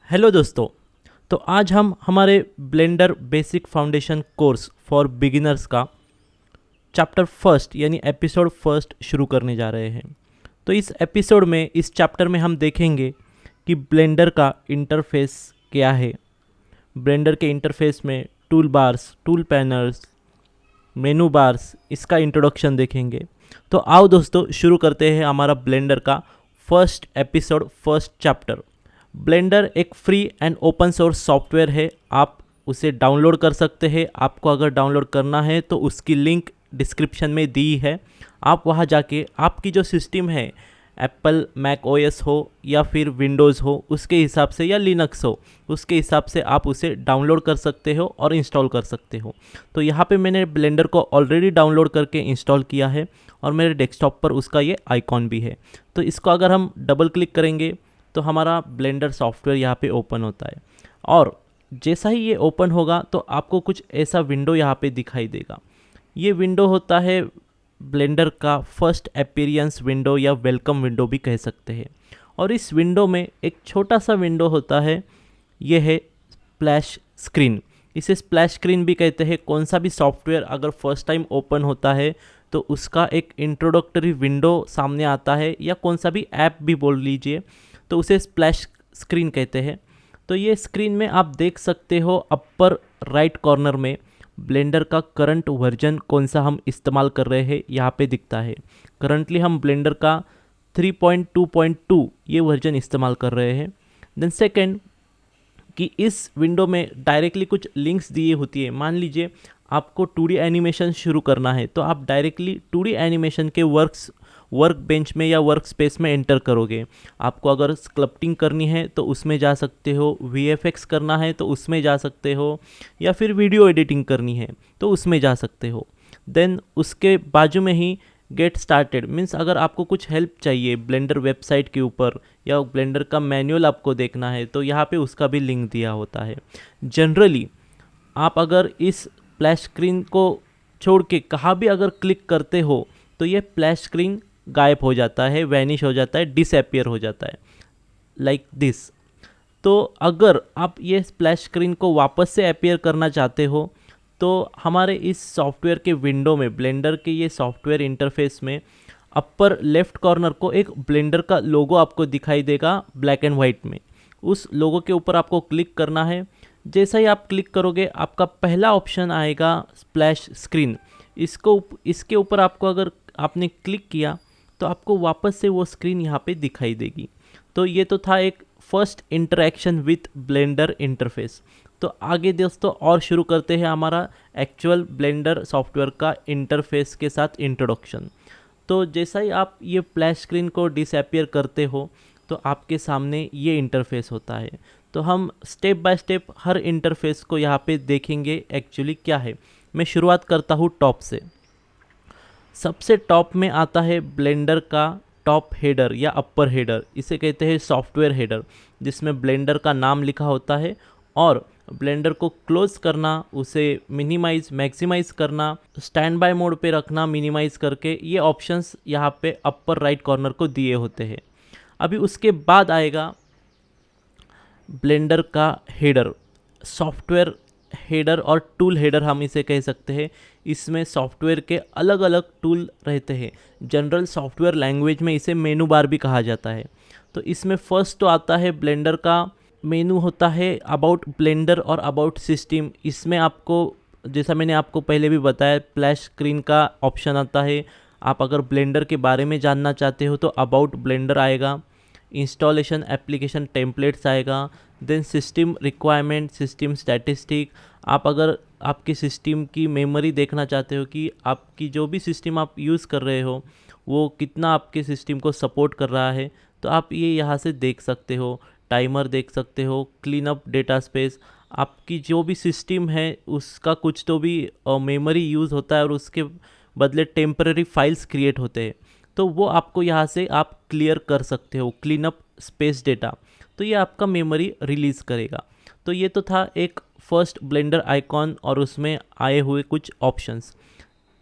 Hello दोस्तों। तो आज हम हमारे blender basic foundation course for beginners का चैप्टर फर्स्ट यानी एपिसोड फर्स्ट शुरू करने जा रहे हैं। तो इस एपिसोड में इस चैप्टर में हम देखेंगे कि ब्लेंडर का इंटरफेस क्या है। ब्लेंडर के इंटरफेस में टूल बार्स, टूल पैनल्स, मेनू बार्स, इसका इंट्रोडक्शन देखेंगे। तो आओ दोस्तों शुरू करते हैं हमारा ब्लेंडर का first episode, first chapter. Blender एक free and open source software है। आप उसे डाउनलोड कर सकते हैं। आपको अगर डाउनलोड करना है तो उसकी लिंक डिस्क्रिप्शन में दी है। आप वहां जाके आपकी जो सिस्टम है, एप्पल मैक ओएस हो या फिर विंडोज़ हो उसके हिसाब से, या लिनक्स हो उसके हिसाब से आप उसे डाउनलोड कर सकते हो और इंस्टॉल कर सकते हो। तो यहाँ पे मैंने ब्लेंडर को ऑलरेडी डाउनलोड करके इंस्टॉल किया है और मेरे डेस्कटॉप पर उसका ये आइकॉन भी है। तो इसको अगर हम डबल क्लिक करेंगे तो हमारा ब्लेंडर सॉफ्टवेयर यहाँ पे ओपन होता है। और जैसा ही ये ओपन होगा तो आपको कुछ ऐसा विंडो यहाँ पे दिखाई देगा। ये विंडो होता है ब्लेंडर का फर्स्ट अपीयरेंस विंडो या वेलकम विंडो भी कह सकते हैं। और इस विंडो में एक छोटा सा विंडो होता है, ये है स्प्लैश स्क्रीन। इसे स्प्लैश स्क्रीन भी कहते हैं। कौन सा भी सॉफ्टवेयर अगर फर्स्ट टाइम ओपन होता है तो उसका एक इंट्रोडक्टरी विंडो सामने आता है, या कौन सा भी ऐप भी बोल लीजिए, तो उसे स्प्लैश स्क्रीन कहते हैं। तो ये स्क्रीन में आप देख सकते हो अपर राइट कॉर्नर में ब्लेंडर का करंट वर्जन कौन सा हम इस्तेमाल कर रहे हैं यहाँ पे दिखता है। करंटली हम ब्लेंडर का 3.2.2 ये वर्जन इस्तेमाल कर रहे हैं। देन सेकेंड कि इस विंडो में डायरेक्टली कुछ लिंक्स दिए होती है। मान लीजिए आपको 2D एनिमेशन शुरू करना है तो आप डायरेक्टली 2D एनिमेशन के वर्क बेंच में या वर्क स्पेस में एंटर करोगे। आपको अगर स्कल्पटिंग करनी है तो उसमें जा सकते हो, VFX करना है तो उसमें जा सकते हो, या फिर वीडियो एडिटिंग करनी है तो उसमें जा सकते हो। देन उसके बाजू में ही गेट स्टार्टेड मीन्स अगर आपको कुछ हेल्प चाहिए ब्लेंडर वेबसाइट के ऊपर या ब्लेंडर का मैनुअल आपको देखना है तो यहाँ पे उसका भी लिंक दिया होता है। जनरली आप अगर इस स्प्लैश स्क्रीन को छोड़ के कहाँ भी अगर क्लिक करते हो तो ये स्प्लैश स्क्रीन गायब हो जाता है, वैनिश हो जाता है, डिसअपियर हो जाता है, लाइक दिस। तो अगर आप ये स्प्लैश स्क्रीन को वापस से अपीयर करना चाहते हो तो हमारे इस सॉफ्टवेयर के विंडो में, ब्लेंडर के ये सॉफ्टवेयर इंटरफेस में अपर लेफ्ट कॉर्नर को एक ब्लेंडर का लोगो आपको दिखाई देगा ब्लैक एंड वाइट में। उस लोगो के ऊपर आपको क्लिक करना है। जैसा ही आप क्लिक करोगे आपका पहला ऑप्शन आएगा स्प्लैश स्क्रीन। इसके ऊपर आपको अगर आपने क्लिक किया तो आपको वापस से वो स्क्रीन यहाँ पे दिखाई देगी। तो ये तो था एक first interaction with blender interface. तो आगे दोस्तों और शुरू करते हैं हमारा एक्चुअल ब्लेंडर सॉफ्टवेयर का इंटरफेस के साथ इंट्रोडक्शन। तो जैसा ही आप ये फ्लैश स्क्रीन को डिसअपियर करते हो तो आपके सामने ये इंटरफेस होता है। तो हम step by step her interface को यहाँ पे देखेंगे एक्चुअली क्या है। मैं शुरुआत करता हूँ टॉप से। सबसे टॉप में आता है ब्लेंडर का टॉप हेडर या अपर हेडर, इसे कहते हैं सॉफ्टवेयर हेडर, जिसमें ब्लेंडर का नाम लिखा होता है। और ब्लेंडर को क्लोज करना, उसे मिनिमाइज मैक्सिमाइज करना, स्टैंड बाय मोड पे रखना मिनिमाइज करके, ये ऑप्शंस यहाँ पे अपर राइट कॉर्नर को दिए होते हैं। अभी उसके बाद आएगा ब्लेंडर का हेडर, सॉफ्टवेयर हेडर और टूल हेडर हम इसे कह सकते हैं। इसमें सॉफ्टवेयर के अलग अलग टूल रहते हैं। जनरल सॉफ्टवेयर लैंग्वेज में इसे मेनू बार भी कहा जाता है। तो इसमें फर्स्ट तो आता है ब्लेंडर का मेनू होता है अबाउट ब्लेंडर और अबाउट सिस्टम। इसमें आपको, जैसा मैंने आपको पहले भी बताया, स्प्लैश स्क्रीन का ऑप्शन आता है। आप अगर ब्लेंडर के बारे में जानना चाहते हो तो अबाउट ब्लेंडर आएगा, इंस्टॉलेशन एप्लीकेशन टेम्पलेट्स आएगा, then system requirement, system statistic. आप अगर आपकी सिस्टम की मेमोरी देखना चाहते हो कि आपकी जो भी सिस्टम आप यूज़ कर रहे हो वो कितना आपके सिस्टम को सपोर्ट कर रहा है, तो आप ये यहाँ से देख सकते हो। टाइमर देख सकते हो, क्लीन अप डेटा स्पेस, आपकी जो भी सिस्टम है उसका कुछ तो भी मेमोरी यूज़ होता है और उसके बदले टेम्पररी फाइल्स क्रिएट होते हैं, तो वो आपको यहाँ से आप क्लियर कर सकते हो, क्लीन अप स्पेस डेटा। तो ये आपका मेमोरी रिलीज़ करेगा। तो ये तो था एक फर्स्ट ब्लेंडर आइकॉन और उसमें आए हुए कुछ ऑप्शंस।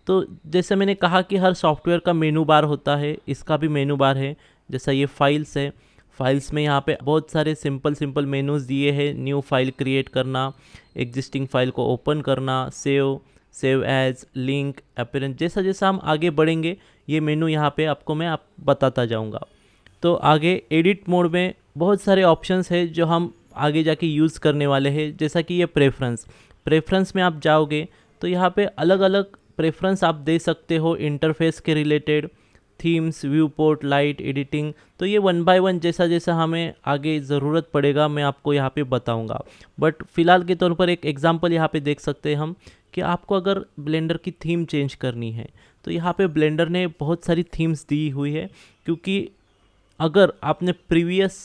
तो जैसे मैंने कहा कि हर सॉफ्टवेयर का मेनू बार होता है, इसका भी मेनू बार है। जैसा ये फाइल्स है, फाइल्स में यहाँ पे बहुत सारे सिंपल मेनूज दिए हैं। न्यू फाइल क्रिएट करना, एग्जिस्टिंग फाइल को ओपन करना, सेव एज, लिंक, अपीयरेंस। जैसा जैसा हम आगे बढ़ेंगे ये मेनू यहाँ पे आपको मैं बताता जाऊँगा। तो आगे एडिट मोड में बहुत सारे ऑप्शंस है जो हम आगे जाके यूज़ करने वाले हैं। जैसा कि ये प्रेफरेंस में आप जाओगे तो यहाँ पे अलग अलग प्रेफरेंस आप दे सकते हो इंटरफेस के related, themes, view port, light, editing. तो ये वन बाय वन जैसा जैसा हमें आगे ज़रूरत पड़ेगा मैं आपको यहाँ पे बताऊँगा। बट फ़िलहाल के तौर पर एक एग्जांपल यहाँ पे देख सकते हैं हम कि आपको अगर ब्लेंडर की थीम चेंज करनी है तो यहाँ पे ब्लेंडर ने बहुत सारी थीम्स दी हुई है। क्योंकि अगर आपने प्रीवियस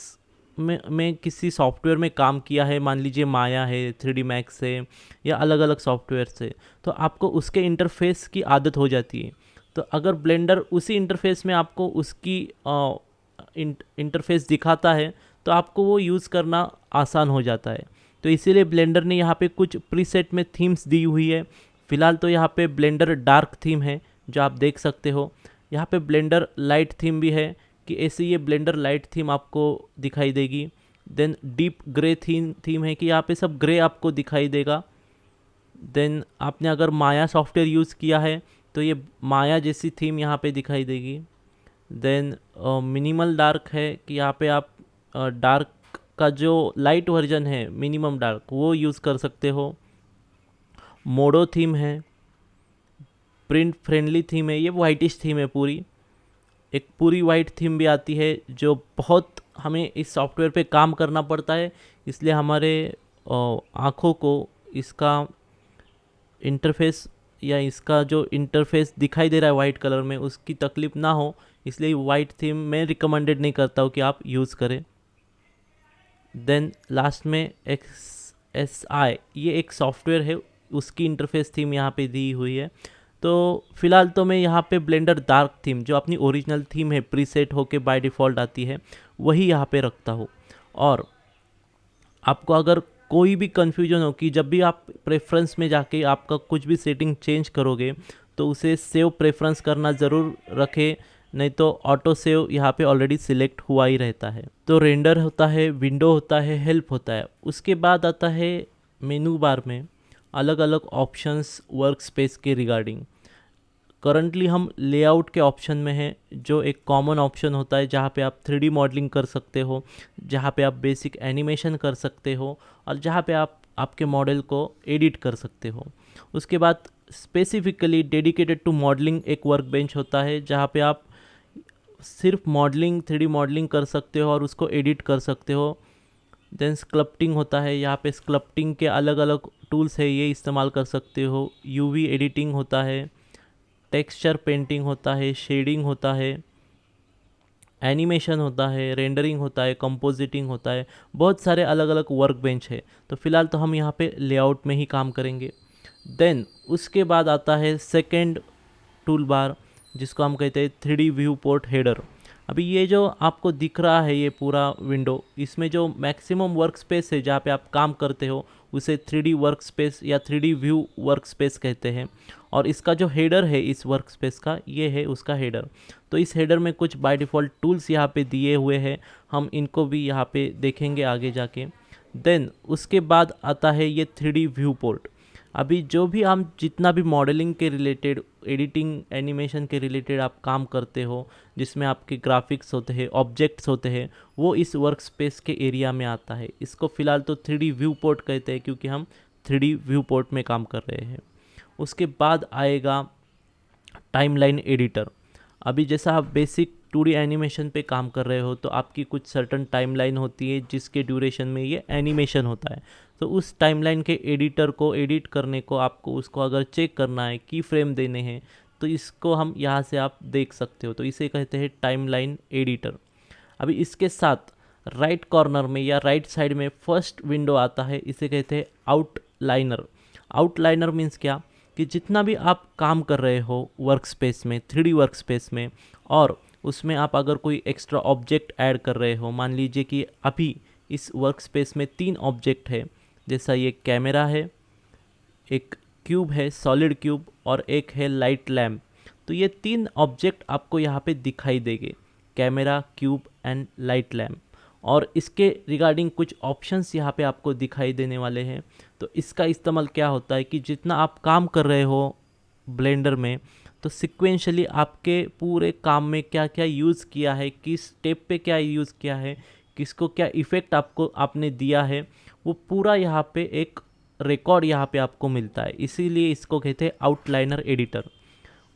में किसी सॉफ्टवेयर में काम किया है, मान लीजिए माया है, 3D मैक्स है या अलग अलग सॉफ्टवेयर से, तो आपको उसके इंटरफेस की आदत हो जाती है। तो अगर ब्लेंडर उसी इंटरफेस में आपको उसकी इंटरफेस दिखाता है तो आपको वो यूज़ करना आसान हो जाता है। तो इसीलिए ब्लेंडर ने यहाँ पे कुछ प्रीसेट में थीम्स दी हुई है। फ़िलहाल तो यहाँ पे ब्लेंडर डार्क थीम है जो आप देख सकते हो। यहाँ पे ब्लेंडर लाइट थीम भी है कि ऐसे ये ब्लेंडर लाइट थीम आपको दिखाई देगी। देन डीप ग्रे थीम है कि यहाँ पे सब ग्रे आपको दिखाई देगा। देन आपने अगर माया सॉफ्टवेयर यूज़ किया है तो ये माया जैसी थीम यहाँ पे दिखाई देगी। देन मिनिमल डार्क है कि यहाँ पे आप डार्क का जो लाइट वर्जन है, मिनिमम डार्क, वो यूज़ कर सकते हो। मोडो थीम है, प्रिंट फ्रेंडली थीम है, ये वाइटिश थीम है पूरी, एक पूरी वाइट थीम भी आती है जो बहुत हमें इस सॉफ्टवेयर पे काम करना पड़ता है, इसलिए हमारे आँखों को इसका इंटरफेस या इसका जो इंटरफेस दिखाई दे रहा है वाइट कलर में उसकी तकलीफ़ ना हो, इसलिए वाइट थीम मैं रिकमेंडेड नहीं करता हूँ कि आप यूज़ करें। देन लास्ट में XSI, ये एक सॉफ्टवेयर है, उसकी इंटरफेस थीम यहाँ पे दी हुई है। तो फ़िलहाल तो मैं यहाँ पे ब्लेंडर डार्क थीम जो अपनी ओरिजिनल थीम है, प्रीसेट होके बाय डिफ़ॉल्ट आती है, वही यहाँ पे रखता हूँ। और आपको अगर कोई भी कन्फ्यूजन हो कि जब भी आप प्रेफरेंस में जाके आपका कुछ भी सेटिंग चेंज करोगे तो उसे सेव प्रेफरेंस करना ज़रूर रखें, नहीं तो ऑटो सेव यहाँ पे ऑलरेडी सिलेक्ट हुआ ही रहता है। तो रेंडर होता है, विंडो होता है, हेल्प होता है। उसके बाद आता है मेनू बार में अलग अलग ऑप्शंस वर्क स्पेस के रिगार्डिंग। करंटली हम लेआउट के ऑप्शन में हैं, जो एक कॉमन ऑप्शन होता है जहाँ पे आप 3D मॉडलिंग कर सकते हो, जहाँ पे आप बेसिक एनिमेशन कर सकते हो और जहाँ पे आप आपके मॉडल को एडिट कर सकते हो। उसके बाद स्पेसिफिकली डेडिकेटेड टू मॉडलिंग एक वर्क बेंच होता है जहाँ पे आप सिर्फ मॉडलिंग, 3D मॉडलिंग कर सकते हो और उसको एडिट कर सकते हो। देन स्कल्पटिंग होता है, यहाँ पे स्कल्पटिंग के अलग अलग टूल्स है, ये इस्तेमाल कर सकते हो। UV एडिटिंग होता है, टेक्सचर पेंटिंग होता है, शेडिंग होता है, एनिमेशन होता है, रेंडरिंग होता है, कंपोजिटिंग होता है, बहुत सारे अलग अलग वर्क बेंच है। तो फिलहाल तो हम यहाँ पे लेआउट में ही काम करेंगे। देन उसके बाद आता है सेकेंड टूल बार जिसको हम कहते हैं 3D व्यू पोर्ट हेडर। अभी ये जो आपको दिख रहा है ये पूरा विंडो, इसमें जो मैक्सिमम वर्क स्पेस है जहाँ पे आप काम करते हो उसे 3D वर्क स्पेस या 3D व्यू वर्क स्पेस कहते हैं। और इसका जो हेडर है इस वर्क स्पेस का, ये है उसका हेडर। तो इस हेडर में कुछ बाय डिफ़ॉल्ट टूल्स यहाँ पे दिए हुए हैं, हम इनको भी यहाँ पे देखेंगे आगे जाके। देन उसके बाद आता है ये 3D व्यू पोर्ट। अभी जो भी हम जितना भी मॉडलिंग के रिलेटेड, एडिटिंग, एनिमेशन के रिलेटेड आप काम करते हो, जिसमें आपके ग्राफिक्स होते हैं, ऑब्जेक्ट्स होते हैं, वो इस वर्क स्पेस के एरिया में आता है। इसको फ़िलहाल तो 3D व्यू पोर्ट कहते हैं क्योंकि हम 3D व्यू पोर्ट में काम कर रहे हैं। उसके बाद आएगा टाइमलाइन एडिटर। अभी जैसा आप बेसिक 2D एनिमेशन पे काम कर रहे हो तो आपकी कुछ सर्टन टाइमलाइन होती है जिसके ड्यूरेशन में ये एनिमेशन होता है। तो उस टाइमलाइन के एडिटर को एडिट करने को आपको उसको अगर चेक करना है, की फ्रेम देने हैं, तो इसको हम यहाँ से आप देख सकते हो। तो इसे कहते हैं टाइमलाइन एडिटर। अभी इसके साथ राइट कॉर्नर में या राइट साइड में फर्स्ट विंडो आता है, इसे कहते हैं आउटलाइनर। आउटलाइनर मीन्स क्या कि जितना भी आप काम कर रहे हो वर्क स्पेस में, 3D वर्क स्पेस में, और उसमें आप अगर कोई एक्स्ट्रा ऑब्जेक्ट ऐड कर रहे हो, मान लीजिए कि अभी इस वर्क स्पेस में 3 ऑब्जेक्ट है, जैसा ये कैमरा है, एक क्यूब है, सॉलिड क्यूब, और एक है लाइट लैम्प। तो ये 3 ऑब्जेक्ट आपको यहाँ पे दिखाई देंगे, camera, cube and light lamp. और इसके रिगार्डिंग कुछ ऑप्शंस यहाँ पे आपको दिखाई देने वाले हैं। तो इसका इस्तेमाल क्या होता है कि जितना आप काम कर रहे हो ब्लेंडर में, तो सिक्वेंशली आपके पूरे काम में क्या क्या यूज़ किया है, किस स्टेप पे क्या यूज़ किया है, किसको क्या इफ़ेक्ट आपने दिया है, वो पूरा यहाँ पे एक रिकॉर्ड यहाँ पे आपको मिलता है। इसीलिए इसको कहते हैं आउटलाइनर एडिटर।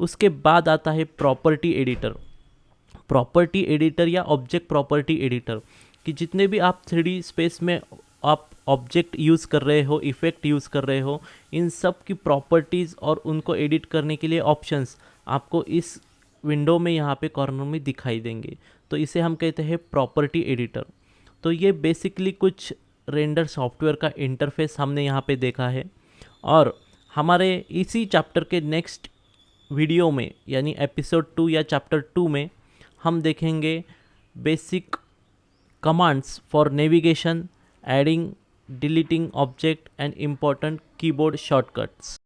उसके बाद आता है प्रॉपर्टी एडिटर। प्रॉपर्टी एडिटर या ऑब्जेक्ट प्रॉपर्टी एडिटर कि जितने भी आप 3D स्पेस में आप ऑब्जेक्ट यूज़ कर रहे हो, इफ़ेक्ट यूज़ कर रहे हो, इन सब की प्रॉपर्टीज़ और उनको एडिट करने के लिए ऑप्शंस आपको इस विंडो में यहाँ पे कॉर्नर में दिखाई देंगे। तो इसे हम कहते हैं प्रॉपर्टी एडिटर। तो ये बेसिकली कुछ रेंडर सॉफ्टवेयर का इंटरफेस हमने यहाँ पे देखा है। और हमारे इसी चैप्टर के नेक्स्ट वीडियो में यानी एपिसोड 2 या चैप्टर 2 में हम देखेंगे basic commands for navigation, adding, deleting object and important keyboard shortcuts.